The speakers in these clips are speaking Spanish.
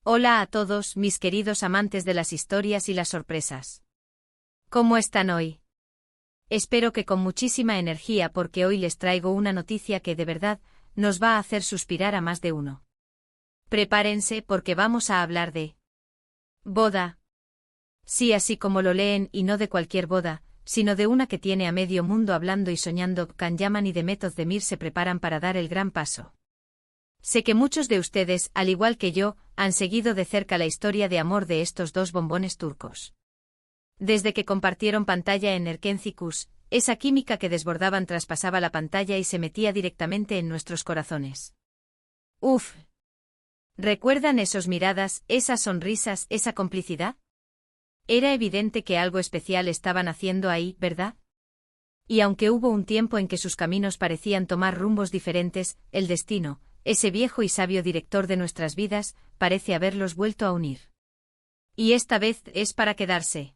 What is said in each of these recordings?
Hola a todos, mis queridos amantes de las historias y las sorpresas. ¿Cómo están hoy? Espero que con muchísima energía porque hoy les traigo una noticia que de verdad nos va a hacer suspirar a más de uno. Prepárense porque vamos a hablar de boda. Sí, así como lo leen, y no de cualquier boda, sino de una que tiene a medio mundo hablando y soñando. Can Yaman y Demet Özdemir se preparan para dar el gran paso. Sé que muchos de ustedes, al igual que yo, han seguido de cerca la historia de amor de estos dos bombones turcos. Desde que compartieron pantalla en Erkencikus, esa química que desbordaban traspasaba la pantalla y se metía directamente en nuestros corazones. Uf. ¿Recuerdan esas miradas, esas sonrisas, esa complicidad? Era evidente que algo especial estaban haciendo ahí, ¿verdad? Y aunque hubo un tiempo en que sus caminos parecían tomar rumbos diferentes, el destino, ese viejo y sabio director de nuestras vidas, parece haberlos vuelto a unir. Y esta vez es para quedarse.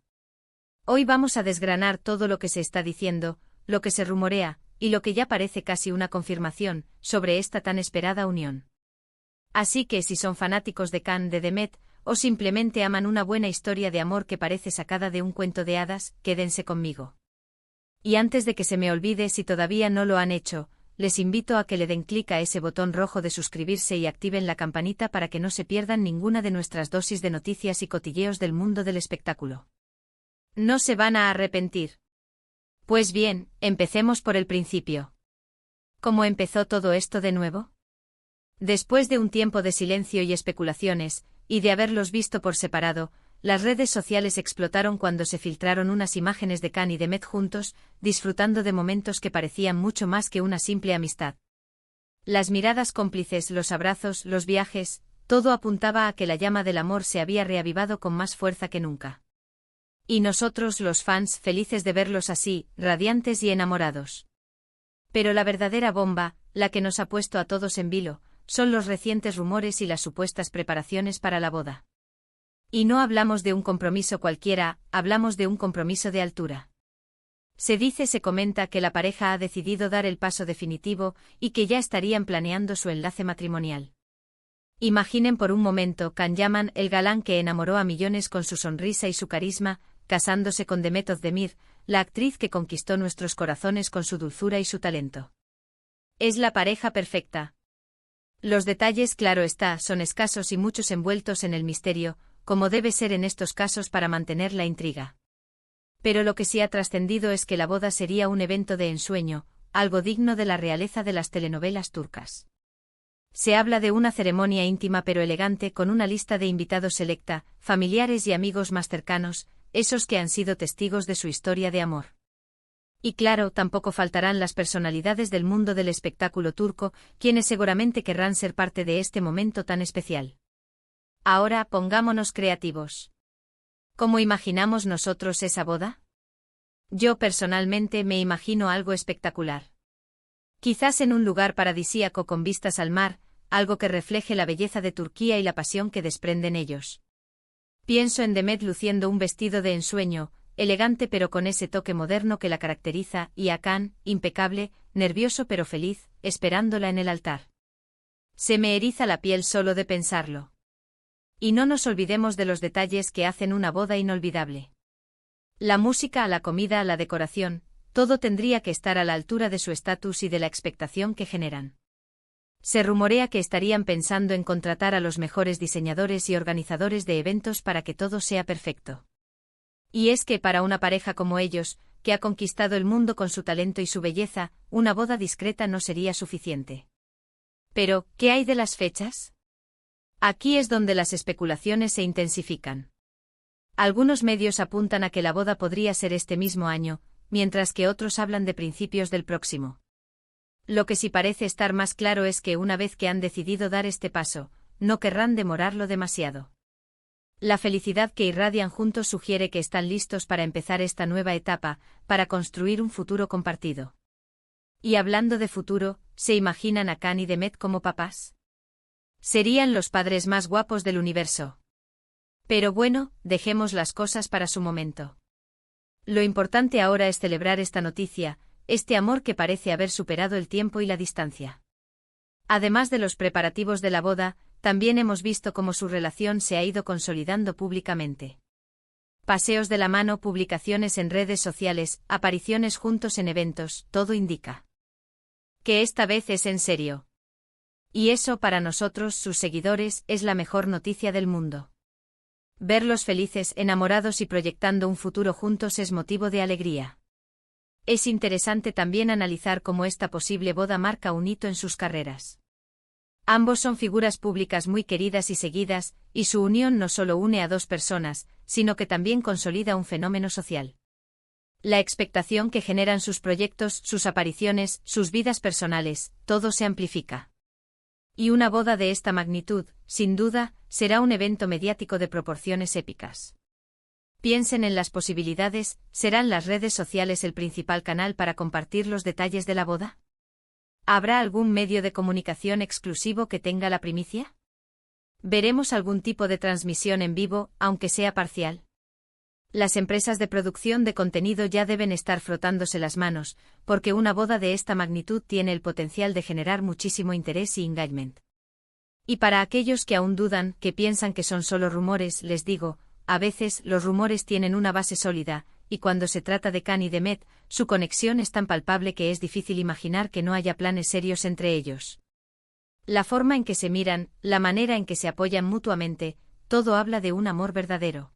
Hoy vamos a desgranar todo lo que se está diciendo, lo que se rumorea, y lo que ya parece casi una confirmación, sobre esta tan esperada unión. Así que si son fanáticos de Can de Demet, o simplemente aman una buena historia de amor que parece sacada de un cuento de hadas, quédense conmigo. Y antes de que se me olvide, si todavía no lo han hecho, les invito a que le den clic a ese botón rojo de suscribirse y activen la campanita para que no se pierdan ninguna de nuestras dosis de noticias y cotilleos del mundo del espectáculo. No se van a arrepentir. Pues bien, empecemos por el principio. ¿Cómo empezó todo esto de nuevo? Después de un tiempo de silencio y especulaciones, y de haberlos visto por separado, las redes sociales explotaron cuando se filtraron unas imágenes de Can y Demet juntos, disfrutando de momentos que parecían mucho más que una simple amistad. Las miradas cómplices, los abrazos, los viajes, todo apuntaba a que la llama del amor se había reavivado con más fuerza que nunca. Y nosotros, los fans, felices de verlos así, radiantes y enamorados. Pero la verdadera bomba, la que nos ha puesto a todos en vilo, son los recientes rumores y las supuestas preparaciones para la boda. Y no hablamos de un compromiso cualquiera, hablamos de un compromiso de altura. Se comenta que la pareja ha decidido dar el paso definitivo y que ya estarían planeando su enlace matrimonial. Imaginen por un momento Can Yaman, el galán que enamoró a millones con su sonrisa y su carisma, casándose con Demet Özdemir, la actriz que conquistó nuestros corazones con su dulzura y su talento. Es la pareja perfecta. Los detalles, claro está, son escasos y muchos envueltos en el misterio, como debe ser en estos casos para mantener la intriga. Pero lo que sí ha trascendido es que la boda sería un evento de ensueño, algo digno de la realeza de las telenovelas turcas. Se habla de una ceremonia íntima pero elegante con una lista de invitados selecta, familiares y amigos más cercanos, esos que han sido testigos de su historia de amor. Y claro, tampoco faltarán las personalidades del mundo del espectáculo turco, quienes seguramente querrán ser parte de este momento tan especial. Ahora, pongámonos creativos. ¿Cómo imaginamos nosotros esa boda? Yo personalmente me imagino algo espectacular. Quizás en un lugar paradisíaco con vistas al mar, algo que refleje la belleza de Turquía y la pasión que desprenden ellos. Pienso en Demet luciendo un vestido de ensueño, elegante pero con ese toque moderno que la caracteriza, y a Can, impecable, nervioso pero feliz, esperándola en el altar. Se me eriza la piel solo de pensarlo. Y no nos olvidemos de los detalles que hacen una boda inolvidable. La música, la comida, la decoración, todo tendría que estar a la altura de su estatus y de la expectación que generan. Se rumorea que estarían pensando en contratar a los mejores diseñadores y organizadores de eventos para que todo sea perfecto. Y es que para una pareja como ellos, que ha conquistado el mundo con su talento y su belleza, una boda discreta no sería suficiente. Pero, ¿qué hay de las fechas? Aquí es donde las especulaciones se intensifican. Algunos medios apuntan a que la boda podría ser este mismo año, mientras que otros hablan de principios del próximo. Lo que sí parece estar más claro es que una vez que han decidido dar este paso, no querrán demorarlo demasiado. La felicidad que irradian juntos sugiere que están listos para empezar esta nueva etapa, para construir un futuro compartido. Y hablando de futuro, ¿se imaginan a Can y Demet como papás? Serían los padres más guapos del universo. Pero bueno, dejemos las cosas para su momento. Lo importante ahora es celebrar esta noticia, este amor que parece haber superado el tiempo y la distancia. Además de los preparativos de la boda, también hemos visto cómo su relación se ha ido consolidando públicamente. Paseos de la mano, publicaciones en redes sociales, apariciones juntos en eventos, todo indica que esta vez es en serio. Y eso para nosotros, sus seguidores, es la mejor noticia del mundo. Verlos felices, enamorados y proyectando un futuro juntos es motivo de alegría. Es interesante también analizar cómo esta posible boda marca un hito en sus carreras. Ambos son figuras públicas muy queridas y seguidas, y su unión no solo une a dos personas, sino que también consolida un fenómeno social. La expectación que generan sus proyectos, sus apariciones, sus vidas personales, todo se amplifica. Y una boda de esta magnitud, sin duda, será un evento mediático de proporciones épicas. Piensen en las posibilidades, ¿serán las redes sociales el principal canal para compartir los detalles de la boda? ¿Habrá algún medio de comunicación exclusivo que tenga la primicia? ¿Veremos algún tipo de transmisión en vivo, aunque sea parcial? Las empresas de producción de contenido ya deben estar frotándose las manos, porque una boda de esta magnitud tiene el potencial de generar muchísimo interés y engagement. Y para aquellos que aún dudan, que piensan que son solo rumores, les digo, a veces los rumores tienen una base sólida, y cuando se trata de Khan y de Met, su conexión es tan palpable que es difícil imaginar que no haya planes serios entre ellos. La forma en que se miran, la manera en que se apoyan mutuamente, todo habla de un amor verdadero.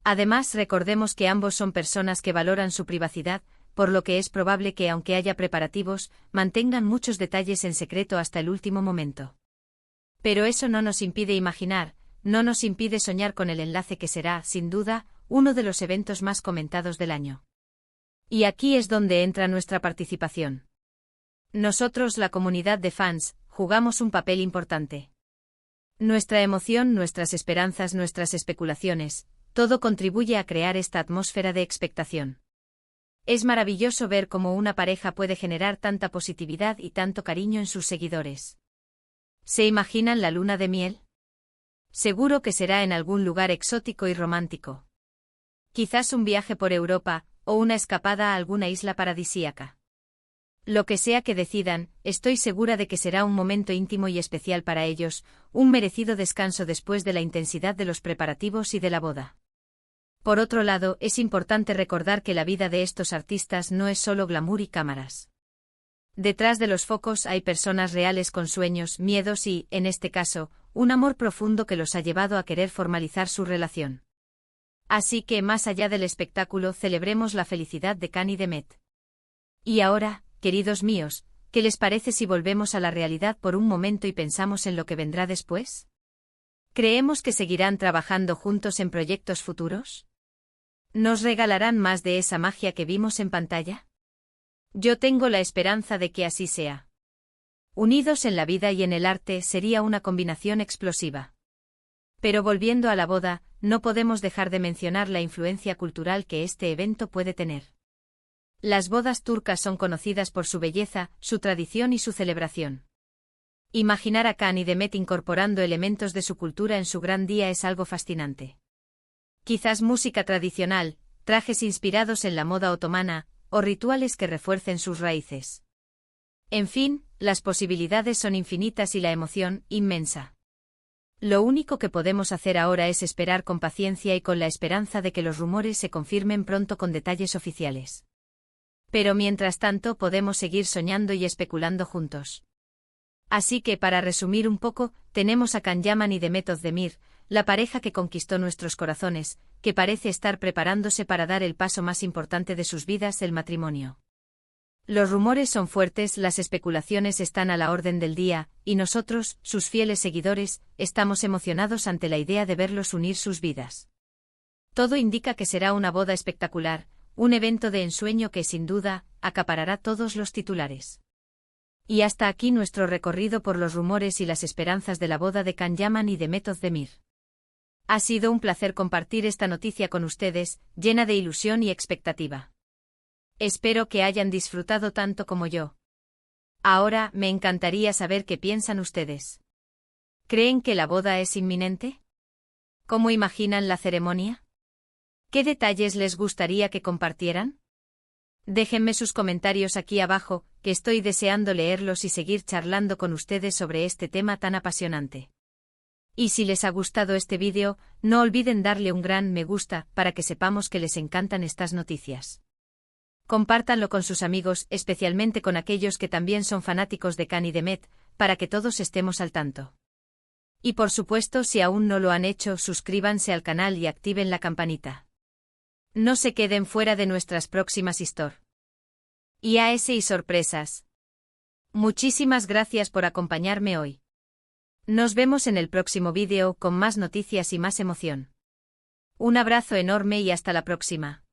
Además, recordemos que ambos son personas que valoran su privacidad, por lo que es probable que, aunque haya preparativos, mantengan muchos detalles en secreto hasta el último momento. Pero eso no nos impide imaginar, no nos impide soñar con el enlace que será, sin duda, uno de los eventos más comentados del año. Y aquí es donde entra nuestra participación. Nosotros, la comunidad de fans, jugamos un papel importante. Nuestra emoción, nuestras esperanzas, nuestras especulaciones, todo contribuye a crear esta atmósfera de expectación. Es maravilloso ver cómo una pareja puede generar tanta positividad y tanto cariño en sus seguidores. ¿Se imaginan la luna de miel? Seguro que será en algún lugar exótico y romántico. Quizás un viaje por Europa, o una escapada a alguna isla paradisíaca. Lo que sea que decidan, estoy segura de que será un momento íntimo y especial para ellos, un merecido descanso después de la intensidad de los preparativos y de la boda. Por otro lado, es importante recordar que la vida de estos artistas no es solo glamour y cámaras. Detrás de los focos hay personas reales con sueños, miedos y, en este caso, un amor profundo que los ha llevado a querer formalizar su relación. Así que, más allá del espectáculo, celebremos la felicidad de Khan y de Met. Y ahora, queridos míos, ¿qué les parece si volvemos a la realidad por un momento y pensamos en lo que vendrá después? ¿Creemos que seguirán trabajando juntos en proyectos futuros? ¿Nos regalarán más de esa magia que vimos en pantalla? Yo tengo la esperanza de que así sea. Unidos en la vida y en el arte sería una combinación explosiva. Pero volviendo a la boda, no podemos dejar de mencionar la influencia cultural que este evento puede tener. Las bodas turcas son conocidas por su belleza, su tradición y su celebración. Imaginar a Khan y Demet incorporando elementos de su cultura en su gran día es algo fascinante. Quizás música tradicional, trajes inspirados en la moda otomana, o rituales que refuercen sus raíces. En fin, las posibilidades son infinitas y la emoción, inmensa. Lo único que podemos hacer ahora es esperar con paciencia y con la esperanza de que los rumores se confirmen pronto con detalles oficiales. Pero mientras tanto podemos seguir soñando y especulando juntos. Así que, para resumir un poco, tenemos a Can Yaman y Demet Özdemir, la pareja que conquistó nuestros corazones, que parece estar preparándose para dar el paso más importante de sus vidas, el matrimonio. Los rumores son fuertes, las especulaciones están a la orden del día, y nosotros, sus fieles seguidores, estamos emocionados ante la idea de verlos unir sus vidas. Todo indica que será una boda espectacular, un evento de ensueño que sin duda, acaparará todos los titulares. Y hasta aquí nuestro recorrido por los rumores y las esperanzas de la boda de Can Yaman y Demet Özdemir. Ha sido un placer compartir esta noticia con ustedes, llena de ilusión y expectativa. Espero que hayan disfrutado tanto como yo. Ahora, me encantaría saber qué piensan ustedes. ¿Creen que la boda es inminente? ¿Cómo imaginan la ceremonia? ¿Qué detalles les gustaría que compartieran? Déjenme sus comentarios aquí abajo, que estoy deseando leerlos y seguir charlando con ustedes sobre este tema tan apasionante. Y si les ha gustado este vídeo, no olviden darle un gran me gusta para que sepamos que les encantan estas noticias. Compártanlo con sus amigos, especialmente con aquellos que también son fanáticos de Khan y Demet, para que todos estemos al tanto. Y por supuesto, si aún no lo han hecho, suscríbanse al canal y activen la campanita. No se queden fuera de nuestras próximas y sorpresas. Muchísimas gracias por acompañarme hoy. Nos vemos en el próximo vídeo con más noticias y más emoción. Un abrazo enorme y hasta la próxima.